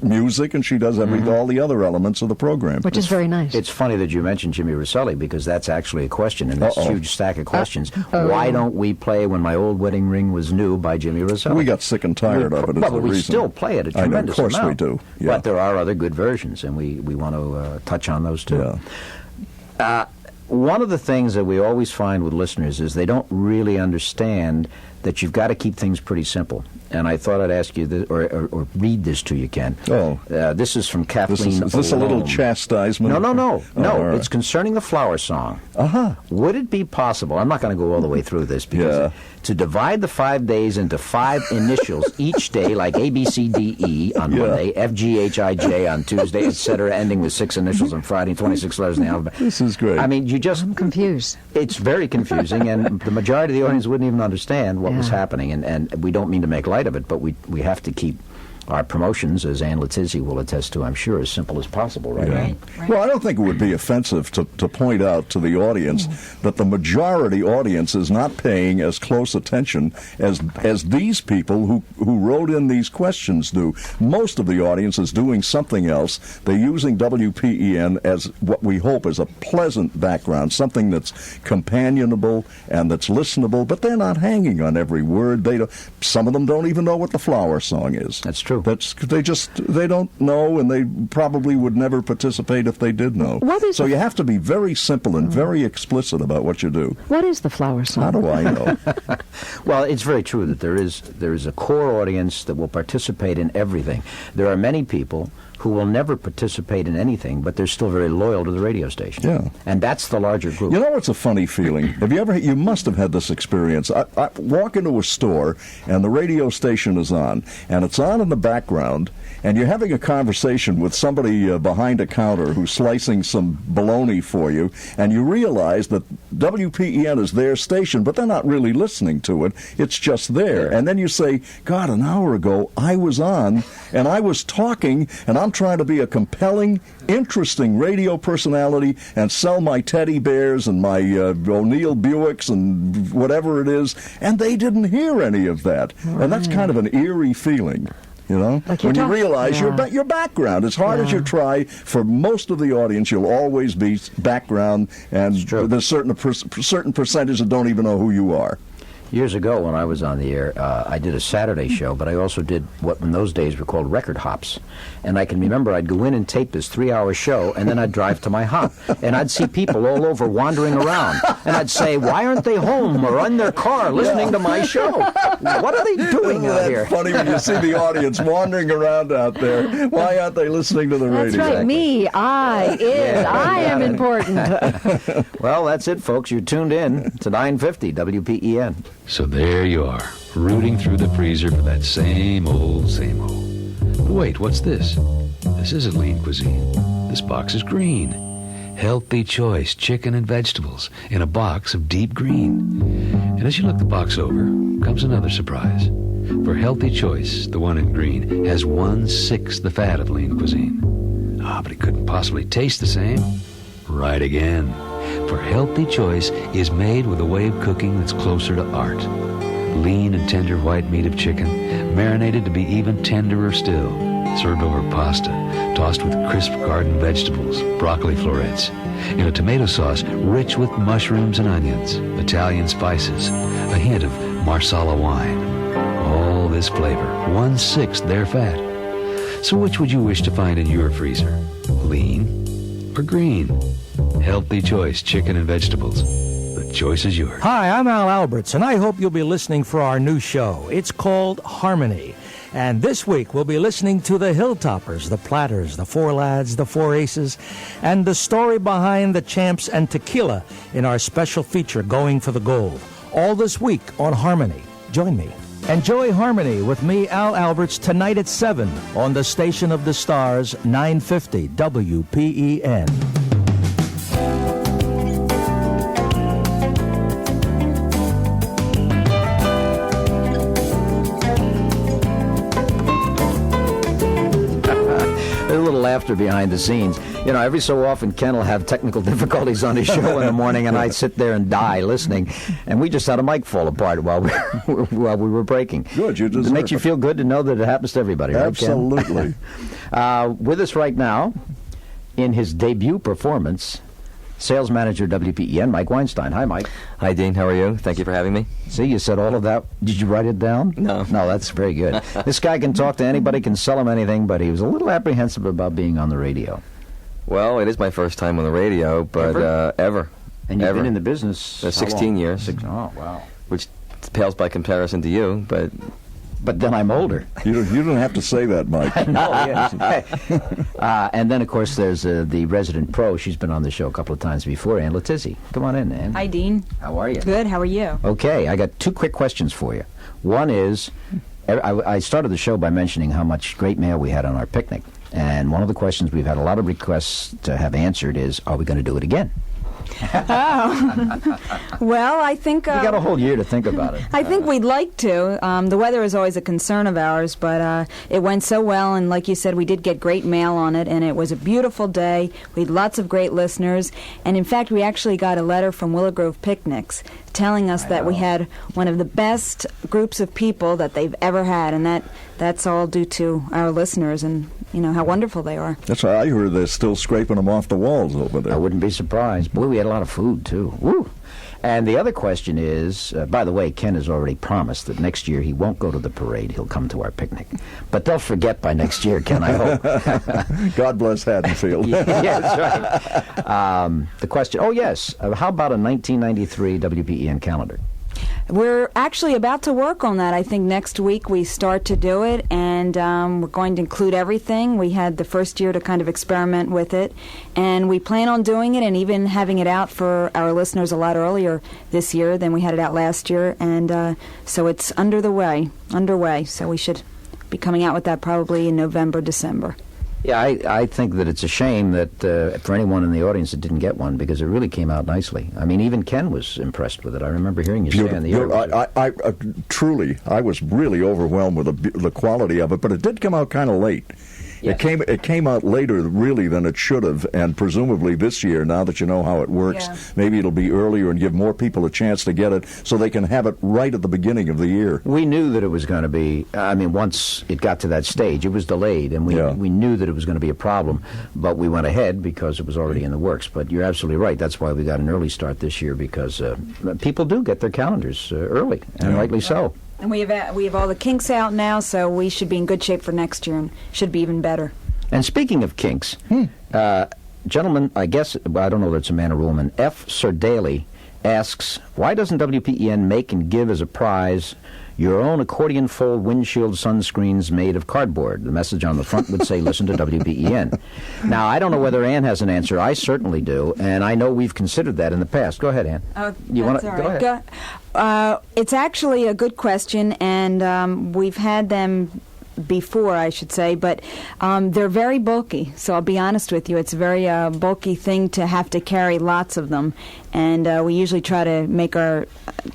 S3: music and she does all the other elements of the program.
S4: Which is very nice.
S2: It's funny that you mentioned Jimmy Rosselli, because that's actually a question in this huge stack of questions. Why don't we play When My Old Wedding Ring Was New by Jimmy Rosselli?
S3: We got sick and tired of it.
S2: But we still play it a tremendous amount.
S3: Of course we do. Yeah.
S2: But there are other good versions, and we want to touch on those too.
S3: Yeah.
S2: One of the things that we always find with listeners is they don't really understand that you've got to keep things pretty simple. And I thought I'd ask you this, or read this to you, Ken. This is from Kathleen.
S3: Is this a little chastisement?
S2: No.
S3: Right.
S2: It's concerning the flower song. Would it be possible, I'm not going to go all the way through this, because to divide the 5 days into 5 initials each day, like A, B, C, D, E on Monday, F, G, H, I, J on Tuesday, etc., ending with 6 initials on Friday, 26 letters in the alphabet.
S3: This is great.
S2: I mean,
S4: I'm confused.
S2: It's very confusing, and the majority of the audience wouldn't even understand what was happening, and we don't mean to make light of it, but we have to keep our promotions, as Ann Letizia will attest to, I'm sure, as simple as possible, right?
S3: Right. Well, I don't think it would be offensive to point out to the audience that the majority audience is not paying as close attention as these people who wrote in these questions do. Most of the audience is doing something else. They're using WPEN as what we hope is a pleasant background, something that's companionable and that's listenable, but they're not hanging on every word. Some of them don't even know what the flower song is.
S2: That's true.
S3: They don't know, and they probably would never participate if they did know. So you have to be very simple and very explicit about what you do.
S4: What is the flower song?
S3: How do I know?
S2: Well, it's very true that there is a core audience that will participate in everything. There are many people who will never participate in anything, but they're still very loyal to the radio station.
S3: Yeah.
S2: And that's the larger group.
S3: You know what's a funny feeling? You must have had this experience. I walk into a store, and the radio station is on, and it's on in the background, and you're having a conversation with somebody behind a counter who's slicing some bologna for you, and you realize that WPEN is their station, but they're not really listening to it. It's just there. And then you say, God, an hour ago I was on, and I was talking, and I'm trying to be a compelling, interesting radio personality and sell my teddy bears and my O'Neill Buicks and whatever it is, and they didn't hear any of that. Right. And that's kind of an eerie feeling. You know,
S4: like
S3: when you realize your background, as hard as you try, for most of the audience, you'll always be background, and there's certain percentage that don't even know who you are.
S2: Years ago, when I was on the air, I did a Saturday show, but I also did what in those days were called record hops. And I can remember I'd go in and tape this 3-hour show, and then I'd drive to my hop. And I'd see people all over wandering around. And I'd say, why aren't they home or in their car listening to my show? What are they doing out here?
S3: It's funny when you see the audience wandering around out there. Why aren't they listening to the radio?
S4: That's right. Me, I am important.
S2: Well, that's it, folks. You're tuned in to 950 WPEN.
S8: So there you are, rooting through the freezer for that same old, same old. But wait, what's this? This isn't lean cuisine. This box is green. Healthy choice chicken and vegetables in a box of deep green. And as you look the box over, comes another surprise. For Healthy Choice, the one in green, has 1/6 the fat of lean cuisine. But it couldn't possibly taste the same. Right again. For Healthy Choice is made with a way of cooking that's closer to art. Lean and tender white meat of chicken, marinated to be even tenderer still, served over pasta, tossed with crisp garden vegetables, broccoli florets, in a tomato sauce rich with mushrooms and onions, Italian spices, a hint of Marsala wine. All this flavor, 1/6 their fat. So which would you wish to find in your freezer? Lean or green? Healthy Choice chicken and vegetables. The choice is yours.
S12: Hi, I'm Al Alberts, and I hope you'll be listening for our new show. It's called Harmony. And this week we'll be listening to the Hilltoppers, the Platters, the Four Lads, the Four Aces, and the story behind the Champs and Tequila in our special feature, Going for the Gold. All this week on Harmony. Join me. Enjoy Harmony with me, Al Alberts, tonight at 7 on the Station of the Stars, 950 WPEN.
S2: laughter behind the scenes. You know, every so often Ken will have technical difficulties on his show in the morning, and I sit there and die listening. And we just had a mic fall apart while we were breaking.
S3: Good, you deserve it.
S2: It makes you feel good to know that it happens to everybody, right, Ken?
S3: Absolutely.
S2: With us right now, in his debut performance, sales manager WPEN, Mike Weinstein. Hi, Mike.
S13: Hi, Dean. How are you? Thank you for having me.
S2: See, you said all of that. Did you write it down?
S13: No.
S2: No, that's very good. This guy can talk to anybody, can sell him anything, but he was a little apprehensive about being on the radio.
S13: Well, it is my first time on the radio, but ever.
S2: And you've been in the business
S13: 16 years.
S2: Oh, wow.
S13: Which pales by comparison to you, but
S2: then I'm older.
S3: You don't have to say that, Mike.
S2: No, yeah. And then, of course, there's the resident pro. She's been on the show a couple of times before, Ann Letizzi. Come on in, Ann.
S14: Hi, Dean.
S2: How are you?
S14: Good. How are you?
S2: Okay, I got two quick questions for you. One is, I started the show by mentioning how much great mail we had on our picnic. And one of the questions we've had a lot of requests to have answered is, are we going to do it again?
S14: Oh. Well, I think...
S2: we got a whole year to think about it.
S14: I think we'd like to. The weather is always a concern of ours, but it went so well, and like you said, we did get great mail on it, and it was a beautiful day. We had lots of great listeners, and in fact, we actually got a letter from Willow Grove Picnics telling us that we had one of the best groups of people that they've ever had, and that's all due to our listeners and, you know, how wonderful they are.
S3: That's why I heard they're still scraping them off the walls over there.
S2: I wouldn't be surprised. Boy, we had a lot of food, too. Woo! And the other question is, by the way, Ken has already promised that next year he won't go to the parade. He'll come to our picnic. But they'll forget by next year, Ken, I hope.
S3: God bless Haddonfield.
S2: Yeah, that's right. The question, yes, how about a 1993 WPEN calendar?
S14: We're actually about to work on that. I think next week we start to do it, and we're going to include everything. We had the first year to kind of experiment with it, and we plan on doing it and even having it out for our listeners a lot earlier this year than we had it out last year, and so it's underway. So we should be coming out with that probably in November, December.
S2: Yeah, I think that it's a shame that for anyone in the audience that didn't get one, because it really came out nicely. I mean, even Ken was impressed with it. I remember hearing you say on the air.
S3: Truly, I was really overwhelmed with the quality of it, but it did come out kind of late. Yes. It came out later, really, than it should have, and presumably this year, now that you know how it works, maybe it'll be earlier and give more people a chance to get it so they can have it right at the beginning of the year.
S2: We knew that it was going to be, once it got to that stage, it was delayed, and we knew that it was going to be a problem, but we went ahead because it was already in the works. But you're absolutely right. That's why we got an early start this year, because people do get their calendars early, and rightly so.
S14: And we have all the kinks out now, so we should be in good shape for next year and should be even better.
S2: And speaking of kinks, gentlemen, I guess, I don't know if it's a man or woman, F. Sir Daly asks, why doesn't WPEN make and give as a prize your own accordion fold windshield sunscreens made of cardboard? The message on the front would say, listen to WPEN. Now, I don't know whether Ann has an answer. I certainly do, and I know we've considered that in the past. Go ahead, Ann.
S14: You want to go ahead? It's actually a good question, and we've had them before, I should say, but they're very bulky, so I'll be honest with you. It's a very bulky thing to have to carry lots of them, and we usually try to make our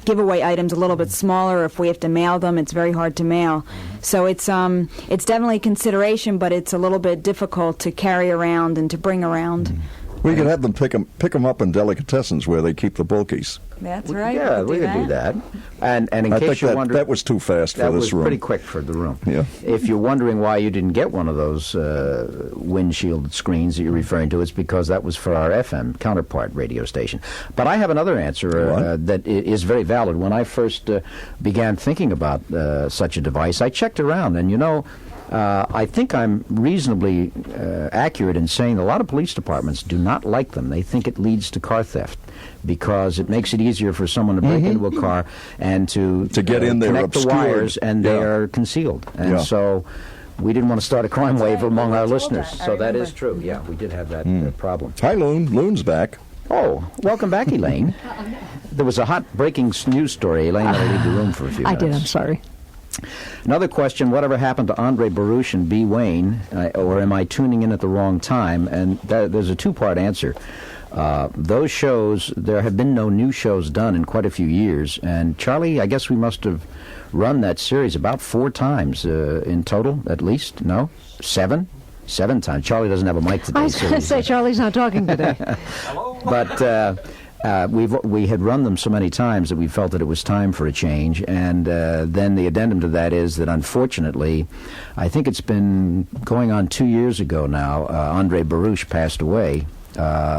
S14: giveaway items a little bit smaller. If we have to mail them, it's very hard to mail. So it's definitely a consideration, but it's a little bit difficult to carry around and to bring around.
S3: We could have them pick them up in delicatessens where they keep the bulkies.
S14: That's right.
S2: Yeah, we could do that. And in case you're wondering,
S3: that was too fast for this room.
S2: That was pretty quick for the room.
S3: Yeah.
S2: If you're wondering why you didn't get one of those windshield screens that you're referring to, it's because that was for our FM counterpart radio station. But I have another answer that is very valid. When I first began thinking about such a device, I checked around, and I think I'm reasonably accurate in saying a lot of police departments do not like them. They think it leads to car theft because it makes it easier for someone to break into a car and to
S3: get in there,
S2: connect the wires, and they are concealed. And so we didn't want to start a crime wave among our listeners. So that is true. Yeah, we did have that problem.
S3: Hi, Loon. Loon's back.
S2: Oh, welcome back, Elaine. There was a hot breaking news story. Elaine had to leave the room for a few minutes.
S4: I did. I'm sorry.
S2: Another question, whatever happened to Andre Baruch and B. Wayne, or am I tuning in at the wrong time? And there's a two-part answer. Those shows, there have been no new shows done in quite a few years. And Charlie, I guess we must have run that series about 4 times in total, at least. No? 7? 7 times. Charlie doesn't have a mic today.
S4: I was going to say, Charlie's not talking today.
S2: But we had run them so many times that we felt that it was time for a change. And then the addendum to that is that, unfortunately, I think it's been going on 2 years ago now, Andre Baruch passed away.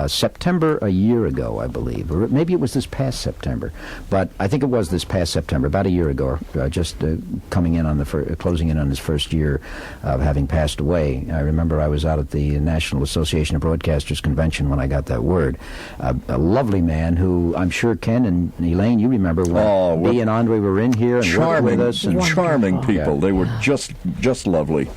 S2: September a year ago, I believe, or maybe it was this past September, but I think it was this past September, about a year ago, just coming in on closing in on his first year of having passed away. I remember I was out at the National Association of Broadcasters convention when I got that word. A lovely man who I'm sure Ken and Elaine, you remember when Bee and Andre were in here and worked with us. And
S3: charming people.
S2: Yeah.
S3: They were just lovely.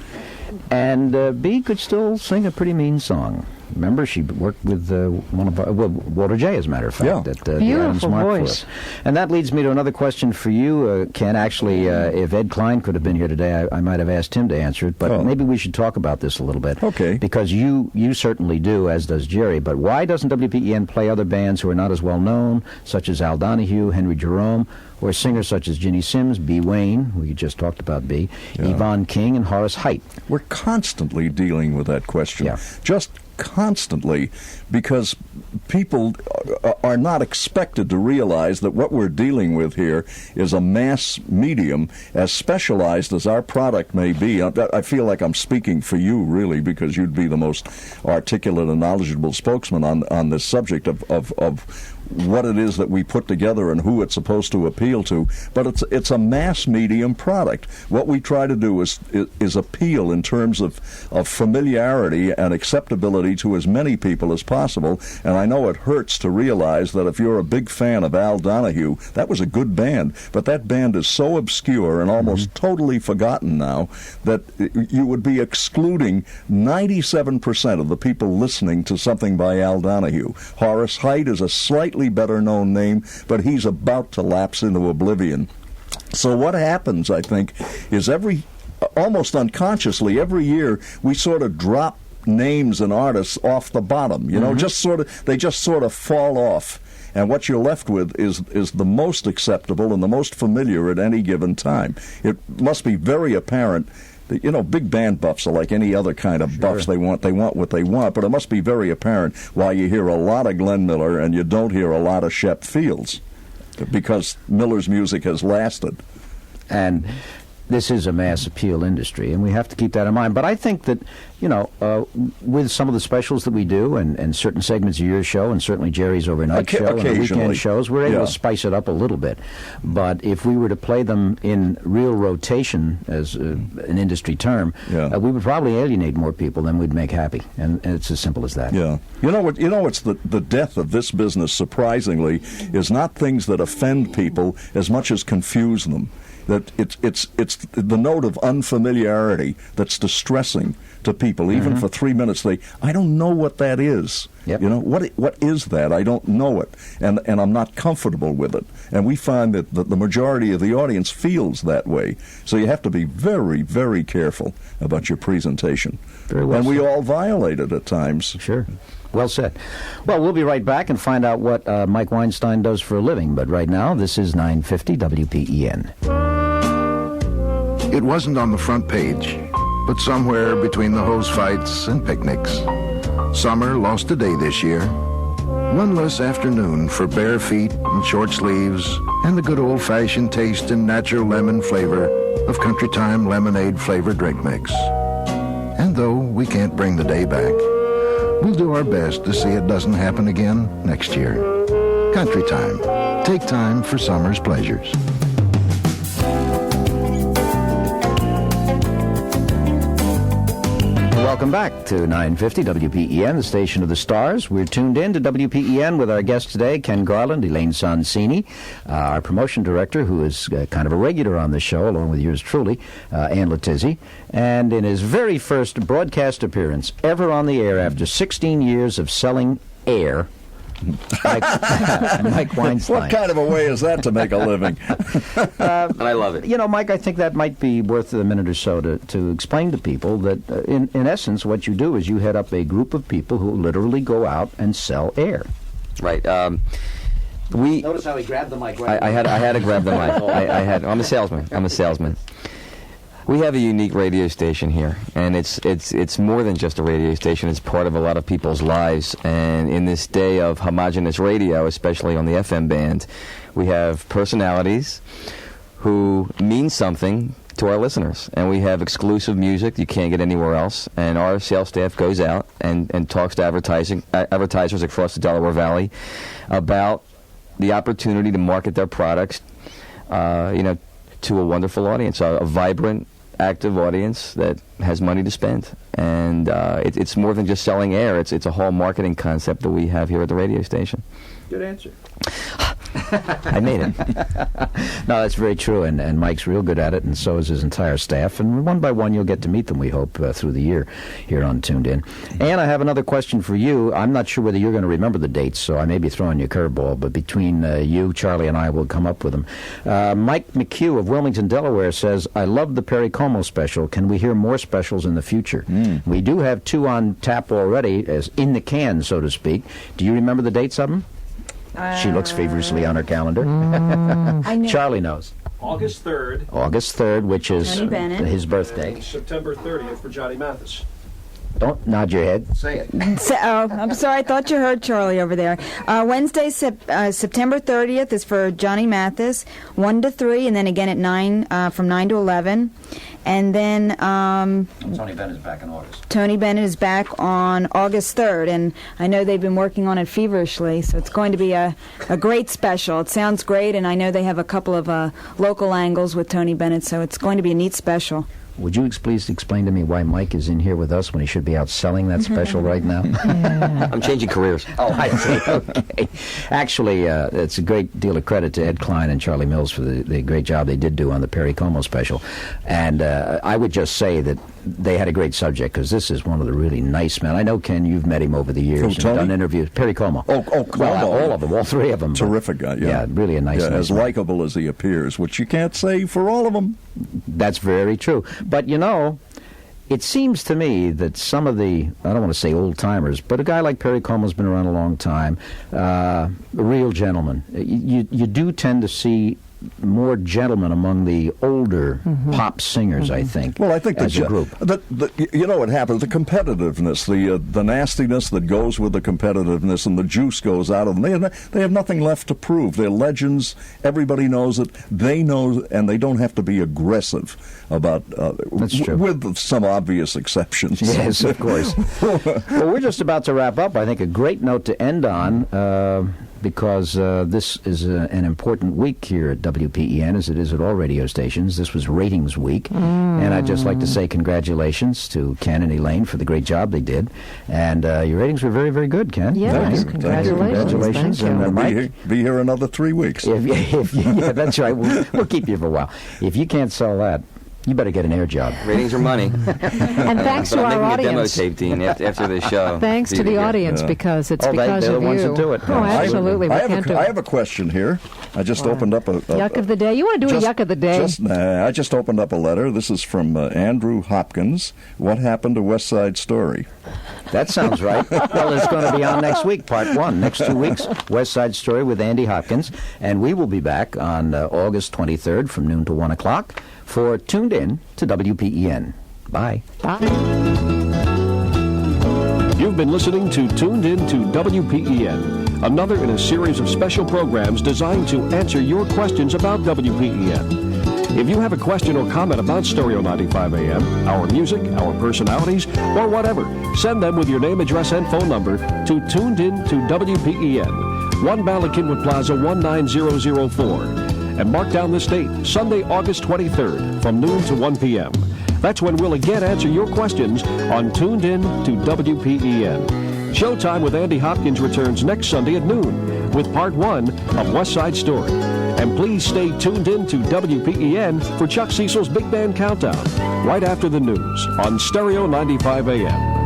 S2: And Bee could still sing a pretty mean song. Remember, she worked with one of our, Walter J., as a matter of fact, at the Adams Mark for us. And that leads me to another question for you, Ken. Actually, if Ed Klein could have been here today, I might have asked him to answer it, but maybe we should talk about this a little bit.
S3: Okay.
S2: Because you certainly do, as does Jerry, but why doesn't WPEN play other bands who are not as well known, such as Al Donahue, Henry Jerome, or singers such as Ginny Simms, Bee Wayne, we just talked about Bee, Yvonne King, and Horace Heidt?
S3: We're constantly dealing with that question.
S2: Yeah.
S3: Just constantly, because people are not expected to realize that what we're dealing with here is a mass medium, as specialized as our product may be. I feel like I'm speaking for you, really, because you'd be the most articulate and knowledgeable spokesman on this subject of what it is that we put together and who it's supposed to appeal to. But it's a mass medium product. What we try to do is appeal in terms of familiarity and acceptability to as many people as possible. And I know it hurts to realize that if you're a big fan of Al Donahue, that was a good band, but that band is so obscure and almost totally forgotten now that you would be excluding 97% of the people listening to something by Al Donahue. Horace Heidt is a slightly better known name, but he's about to lapse into oblivion. So what happens, I think, is almost unconsciously, every year we sort of drop names and artists off the bottom. You know, they just sort of fall off. And what you're left with is the most acceptable and the most familiar at any given time. It must be very apparent. You know, big band buffs are like any other kind of buffs. They want what they want, but it must be very apparent why you hear a lot of Glenn Miller and you don't hear a lot of Shep Fields, because Miller's music has lasted.
S2: And this is a mass appeal industry, and we have to keep that in mind. But I think that, you know, with some of the specials that we do and certain segments of your show, and certainly Jerry's overnight show and the weekend shows, we're able to spice it up a little bit. But if we were to play them in real rotation, as an industry term, we would probably alienate more people than we'd make happy. And it's as simple as that.
S3: Yeah. You know what? It's the death of this business, surprisingly, is not things that offend people as much as confuse them. That it's the note of unfamiliarity that's distressing to people. Even for 3 minutes, I don't know what that is.
S2: Yep.
S3: You know, what is that? I don't know it, and I'm not comfortable with it. And we find that the majority of the audience feels that way. So you have to be very, very careful about your presentation.
S2: Very well
S3: and
S2: said.
S3: we all violate it at times.
S2: Sure. Well said. Well, we'll be right back and find out what Mike Weinstein does for a living. But right now, this is 950 WPEN.
S15: It wasn't on the front page, but somewhere between the hose fights and picnics. Summer lost a day this year. One less afternoon for bare feet and short sleeves and the good old-fashioned taste and natural lemon flavor of Country Time lemonade flavored drink mix. And though we can't bring the day back, we'll do our best to see it doesn't happen again next year. Country Time. Take time for summer's pleasures.
S2: Welcome back to 950 WPEN, the station of the stars. We're tuned in to WPEN with our guest today, Ken Garland, Elaine Sonsini, our promotion director, who is kind of a regular on the show, along with yours truly, Ann Letizzi. And in his very first broadcast appearance ever on the air after 16 years of selling air, Mike Weinstein.
S3: What kind of a way is that to make a living?
S13: And I love it.
S2: You know, Mike, I think that might be worth a minute or so to explain to people that, in essence, what you do is you head up a group of people who literally go out and sell air.
S13: Right.
S2: Notice how he grabbed the mic.
S13: I had to grab the mic. I'm a salesman. We have a unique radio station here, and it's more than just a radio station. It's part of a lot of people's lives. And in this day of homogeneous radio, especially on the FM band, we have personalities who mean something to our listeners, and we have exclusive music you can't get anywhere else. And our sales staff goes out and talks to advertisers across the Delaware Valley about the opportunity to market their products, to a wonderful audience, a vibrant, active audience that has money to spend. And it's more than just selling air. It's a whole marketing concept that we have here at the radio station.
S2: Good answer.
S13: I made it.
S2: No, that's very true, and Mike's real good at it, and so is his entire staff. And one by one, you'll get to meet them, we hope, through the year here on Tuned In. And I have another question for you. I'm not sure whether you're going to remember the dates, so I may be throwing you a curveball, but between you, Charlie, and I will come up with them. Mike McHugh of Wilmington, Delaware says, I love the Perry Como special. Can we hear more specials in the future? We do have 2 on tap already, as in the can, so to speak. Do you remember the dates of them? She looks feverishly on her calendar.
S14: I know.
S2: Charlie knows.
S12: August 3rd.
S2: August 3rd, which is
S14: Tony Bennett.
S2: his birthday.
S12: And September 30th for Johnny Mathis.
S2: Don't nod your head. Say it.
S14: I'm sorry. I thought you heard Charlie over there. Wednesday, September 30th is for Johnny Mathis, 1 to 3, and then again at 9, from 9 to 11. And then
S2: Tony Bennett is back in August.
S14: Tony Bennett is back on August 3rd, and I know they've been working on it feverishly, so it's going to be a great special. It sounds great, and I know they have a couple of local angles with Tony Bennett, so it's going to be a neat special.
S2: Would you please explain to me why Mike is in here with us when he should be out selling that special right now?
S13: I'm changing careers.
S2: Oh, I see. Okay. Actually, it's a great deal of credit to Ed Klein and Charlie Mills for the great job they did do on the Perry Como special. And I would just say that they had a great subject, because this is one of the really nice men. I know, Ken, you've met him over the years.
S3: Who, Tony?
S2: Done interviews. Perry Como.
S3: Oh,
S2: well, all of them, all 3 of them.
S3: Terrific guy, yeah.
S2: Yeah, really a nice
S3: as
S2: man.
S3: likable as he appears, which you can't say for all of them.
S2: That's very true. But, it seems to me that some of the, I don't want to say old-timers, but a guy like Perry Como's been around a long time, a real gentleman. You do tend to see more gentlemen among the older pop singers, I think.
S3: Well, I think
S2: as a group.
S3: You know what happens? The competitiveness, the nastiness that goes with the competitiveness, and the juice goes out of them. They have nothing left to prove. They're legends. Everybody knows it. They know, and they don't have to be aggressive about.
S2: That's true.
S3: With some obvious exceptions.
S2: Yes, of course. Well, we're just about to wrap up. I think a great note to end on. Because this is an important week here at WPEN, as it is at all radio stations. This was Ratings Week, and I'd just like to say congratulations to Ken and Elaine for the great job they did. And your ratings were very, very good, Ken.
S4: Yes, congratulations.
S3: And
S4: Thank you.
S3: Mike, be here another 3 weeks.
S2: Yeah, that's right. We'll keep you for a while. If you can't sell that, you better get an air job.
S13: Ratings are money.
S4: And thanks to our
S13: I'm making a demo
S4: audience.
S13: tape, Dean, after the show.
S4: Thanks to the audience, because it's because
S2: they're
S4: of
S2: the ones
S4: you.
S2: that do it.
S4: Oh, absolutely.
S3: I have a question here. I just opened up a
S4: yuck of the day. You want to do a yuck of the day?
S3: I just opened up a letter. This is from Andrew Hopkins. What happened to West Side Story?
S2: That sounds right. Well, it's going to be on next week, part 1. Next 2 weeks, West Side Story with Andy Hopkins. And we will be back on August 23rd from noon to 1 o'clock for Tuned In to WPEN. Bye.
S4: Bye.
S1: You've been listening to Tuned In to WPEN, another in a series of special programs designed to answer your questions about WPEN. If you have a question or comment about Stereo 95 AM, our music, our personalities, or whatever, send them with your name, address, and phone number to Tuned In to WPEN, 1 Bala Kinwood Plaza, 19004. And mark down this date, Sunday, August 23rd, from noon to 1 p.m. That's when we'll again answer your questions on Tuned In to WPEN. Showtime with Andy Hopkins returns next Sunday at noon with part 1 of West Side Story. And please stay tuned in to WPEN for Chuck Cecil's Big Band Countdown right after the news on Stereo 95 AM.